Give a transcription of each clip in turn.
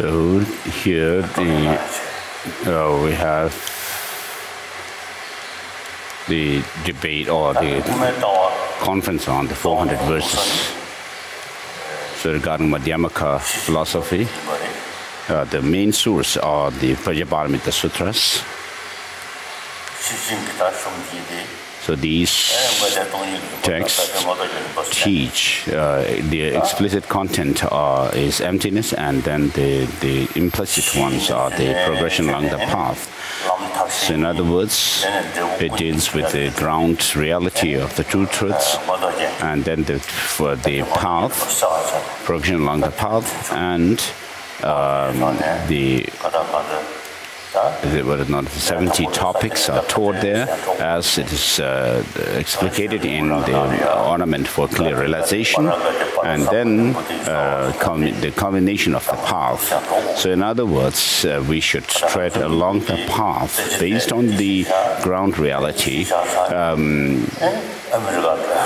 So here we have the debate or the conference on the 400 verses. So regarding Madhyamaka philosophy, the main source are the Prajaparamita Sutras. So these texts teach the explicit content is emptiness, and then the implicit ones are the progression along the path. So in other words, it deals with the ground reality of the two truths, and then for the path, progression along the path, and the 70 topics are taught there, as it is explicated in the ornament for clear realization, and then the combination of the path. So in other words, we should tread along the path based on the ground reality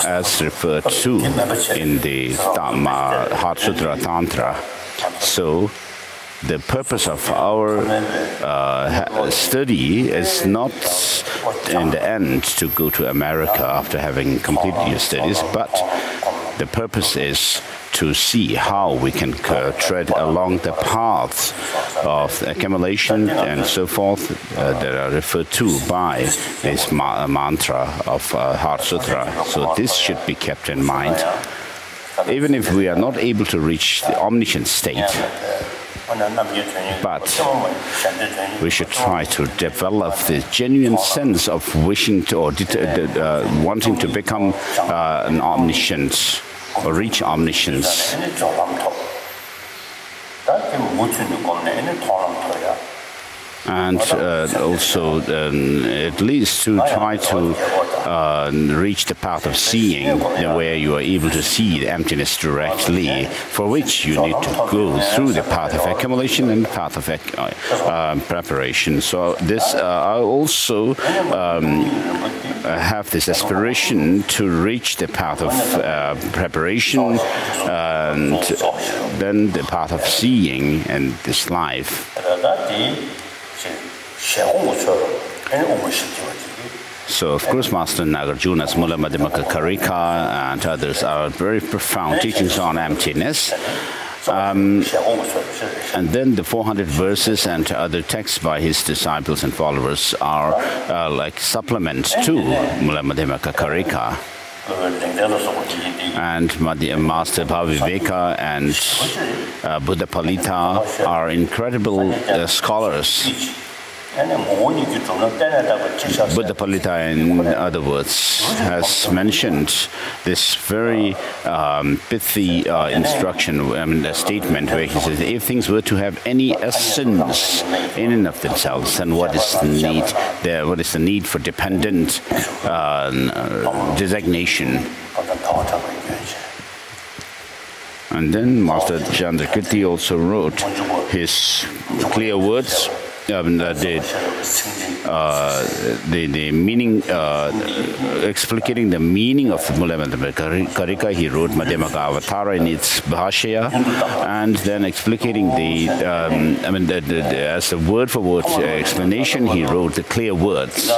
as referred to in the Heart Sutra Tantra. So the purpose of our study is not in the end to go to America after having completed your studies, but the purpose is to see how we can tread along the paths of accumulation and so forth that are referred to by this mantra of Heart Sutra. So this should be kept in mind. Even if we are not able to reach the omniscient state, but we should try to develop the genuine sense of wishing to or wanting to become an omniscient or reach omniscience. And also at least to try to reach the path of seeing, where you are able to see the emptiness directly, for which you need to go through the path of accumulation and the path of preparation. So this I also have this aspiration to reach the path of preparation and then the path of seeing in this life. So, of course, Master Nagarjuna's Mula Madhyamaka Karika and others are very profound teachings on emptiness. And then the 400 verses and other texts by his disciples and followers are like supplement to Mula Madhyamaka Karika. And Master Bhaviveka and Buddha Palita are incredible scholars. Buddha Palita, in other words, has mentioned this very pithy instruction, a statement where he says, if things were to have any essence in and of themselves, then what is the need there? What is the need for dependent designation? And then Master Chandrakirti also wrote his clear words. The meaning, explicating the meaning of Mula Madhyamaka Karika, he wrote Madhyamaka Avatara in its Bhashya, and then explicating as a word-for-word explanation, he wrote the clear words.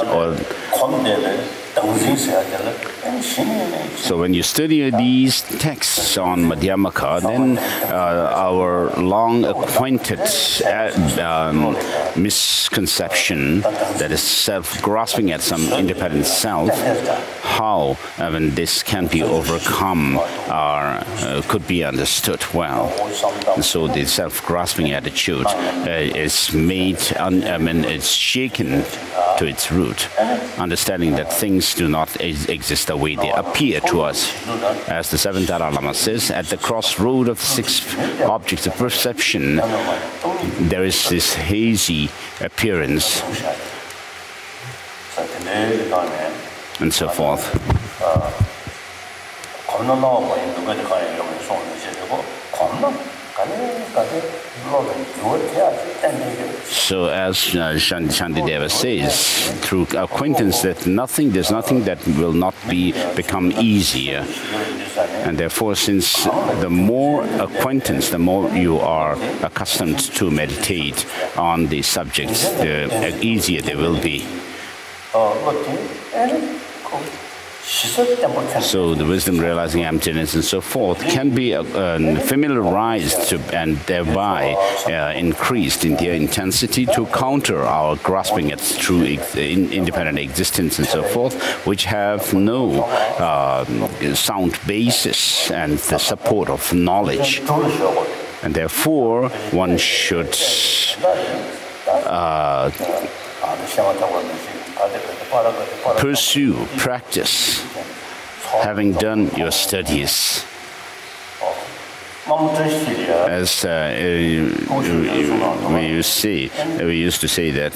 So when you study these texts on Madhyamaka, then our long-acquainted misconception, that is self-grasping at some independent self, how this can be overcome could be understood well. And so the self-grasping attitude is made, it's shaken to its root, understanding that things do not exist the way they appear to us. As the seventh Dalai Lama says, at the crossroad of 6 objects of perception, there is this hazy appearance, and so forth. So as Shantideva says, through acquaintance, there's nothing that will not become easier. And therefore, since the more acquaintance, the more you are accustomed to meditate on the subjects, the easier they will be. So the wisdom realizing emptiness and so forth can be familiarized to, and thereby increased in their intensity to counter our grasping at true independent existence and so forth, which have no sound basis and the support of knowledge. And therefore, one should pursue, practice, having done your studies. As we used to say that,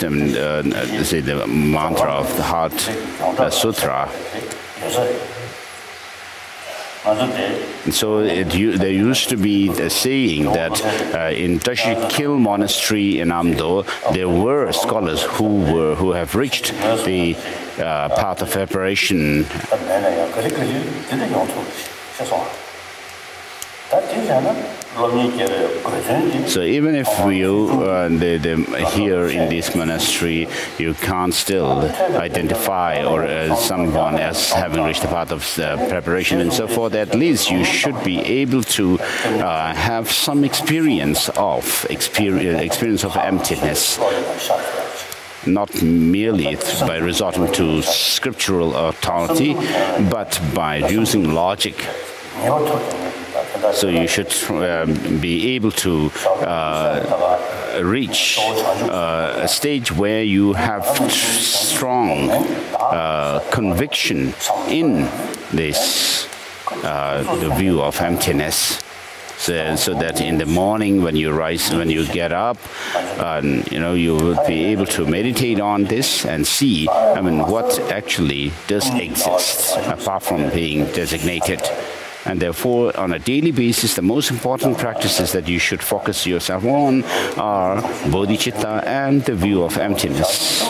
say the mantra of the Heart Sutra. And so there used to be a saying that in Tashikil Monastery in Amdo, there were scholars who have reached the path of preparation. So even if here in this monastery you can't still identify or someone as having reached the path of preparation and so forth, at least you should be able to have some experience of emptiness, not merely by resorting to scriptural authority, but by using logic. So you should be able to reach a stage where you have strong conviction in this the view of emptiness. So that in the morning when you rise, when you get up, you will be able to meditate on this and see, what actually does exist apart from being designated. And therefore, on a daily basis, the most important practices that you should focus yourself on are bodhicitta and the view of emptiness.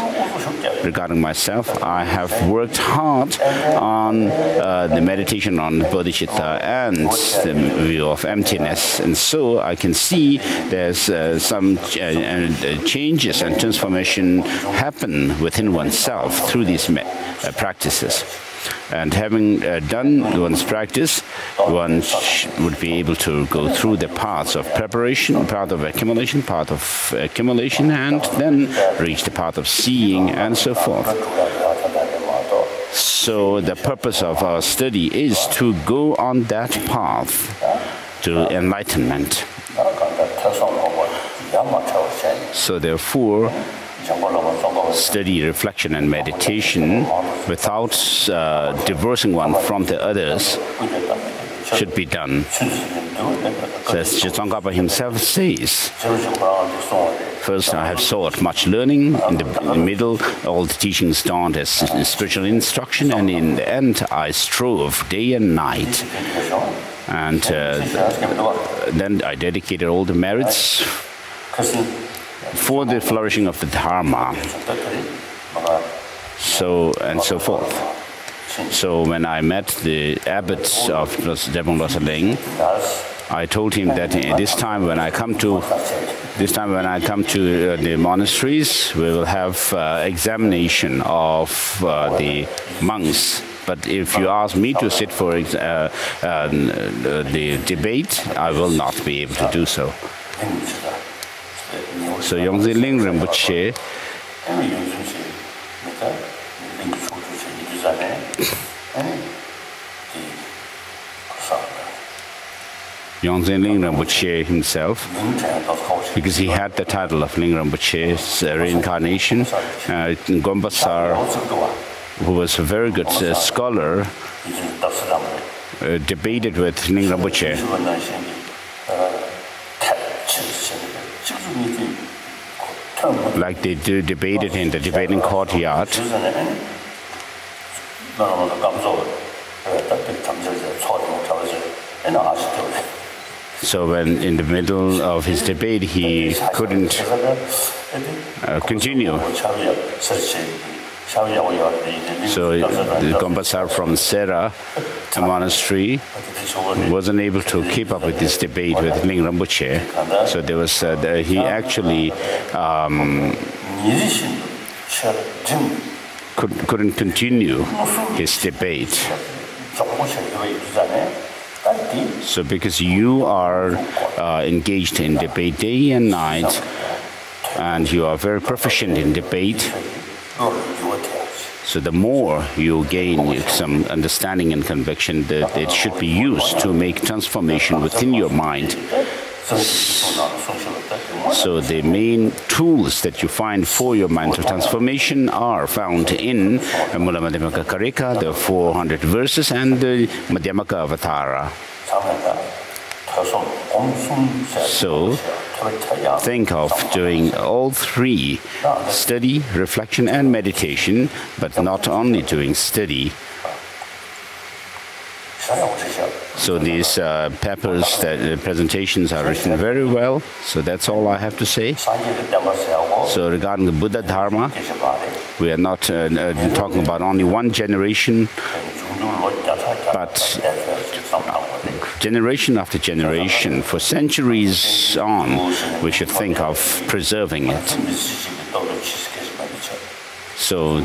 Regarding myself, I have worked hard on the meditation on bodhicitta and the view of emptiness. And so I can see there's some changes and transformation happen within oneself through these practices. And having done one's practice, one would be able to go through the paths of preparation, path of accumulation, and then reach the path of seeing and so forth. So the purpose of our study is to go on that path to enlightenment. So therefore, study, reflection and meditation without divorcing one from the others should be done. So as Tsongkhapa himself says, first I have sought much learning, in the middle all the teachings dawned as spiritual instruction, and in the end I strove day and night. And then I dedicated all the merits for the flourishing of the Dharma, so and so forth. So when I met the abbot of Drepung Loseling, I told him that this time when I come to the monasteries, we will have examination of the monks. But if you ask me to sit for the debate, I will not be able to do so. So Yongze Ling Rinpoche himself, because he had the title of Ling Rinpoche's reincarnation, Gombasar, who was a very good scholar, debated with Ling Rinpoche. Like they debated in the debating courtyard. So when in the middle of his debate, he couldn't continue. So the Gombasar from Sera monastery wasn't able to keep up with this debate with Ling Rinpoche. So there was he actually couldn't continue his debate. So because you are engaged in debate day and night, and you are very proficient in debate, so the more you gain some understanding and conviction that it should be used to make transformation within your mind. So the main tools that you find for your mental transformation are found in Mula Madhyamaka Karika, the 400 verses, and the Madhyamaka Avatara. So think of doing all three: study, reflection, and meditation, but not only doing study. So these papers, the presentations are written very well. So that's all I have to say. So regarding the Buddha Dharma, we are not talking about only one generation, but generation after generation, for centuries on, we should think of preserving it. So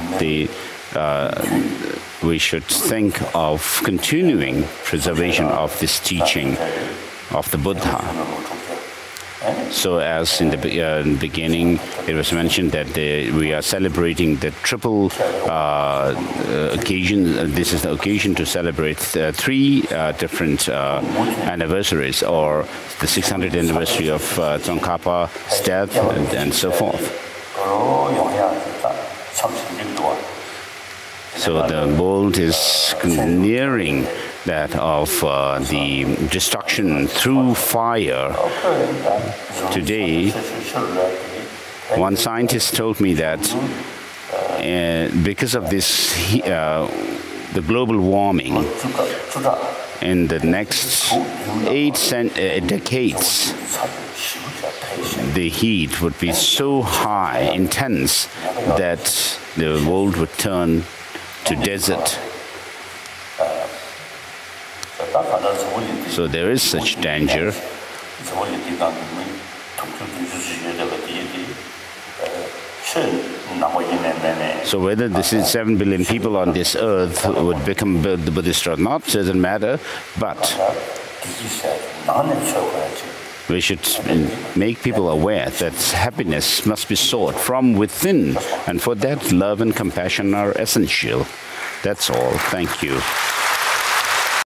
we should think of continuing preservation of this teaching of the Buddha. So as in the beginning, it was mentioned that we are celebrating the triple occasion. This is the occasion to celebrate three different anniversaries, or the 600th anniversary of Tsongkhapa's death, and so forth. So the world is nearing that of the destruction through fire. Today, one scientist told me that because of this, the global warming, in the next 8 decades, the heat would be so high, intense, that the world would turn to desert. So there is such danger. So whether this is 7 billion people on this earth would become Buddhist or not doesn't matter, but we should make people aware that happiness must be sought from within, and for that, love and compassion are essential. That's all. Thank you.